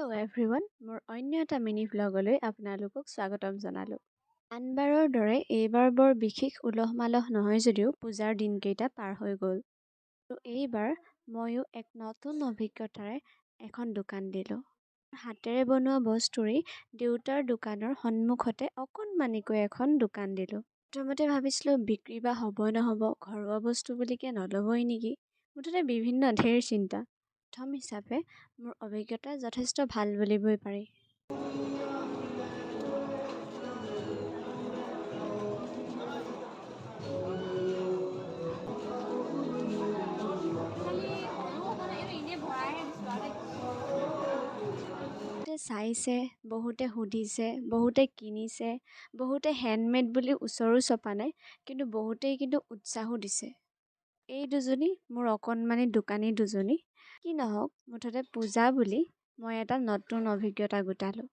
Hello' everyone, মোৰ অন্য এটা মিনি ভ্লগলৈ আপোনালোকক স্বাগতম জনালোঁ। আনবাৰৰ দৰে এইবাৰ বৰ বিশেষ উলহ মালহ নহয় যদিও পূজাৰ দিনকেইটা পাৰ হৈ গ'ল। আৰু এইবাৰ ময়ো এক নতুন অভিজ্ঞতাৰে এখন দোকান দিলোঁ। হাতেৰে বনোৱা বস্তুৰেই দেউতাৰ দোকানৰ সন্মুখতে অকণমানিকৈ এখন দোকান দিলোঁ। প্ৰথমতে ভাবিছিলোঁ বিক্ৰী বা হ'ব নহ'ব, ঘৰুৱা বস্তু বুলিকে নল'বই নেকি, মুঠতে বিভিন্ন ঢেৰ চিন্তা। প্ৰথম হিচাপে মোৰ অভিজ্ঞতা যথেষ্ট ভাল বুলিবই পাৰি। বহুতে চাইছে, বহুতে সুধিছে, বহুতে কিনিছে, বহুতে হেণ্ডমেড বুলি ওচৰো চপা নাই, কিন্তু বহুতেই উৎসাহো দিছে। এই দুজনী মোৰ অকণমানি দোকানী দুজনী। কি নহওক, মুঠতে পূজা বুলি মই এটা নতুন অভিজ্ঞতা গোটালোঁ।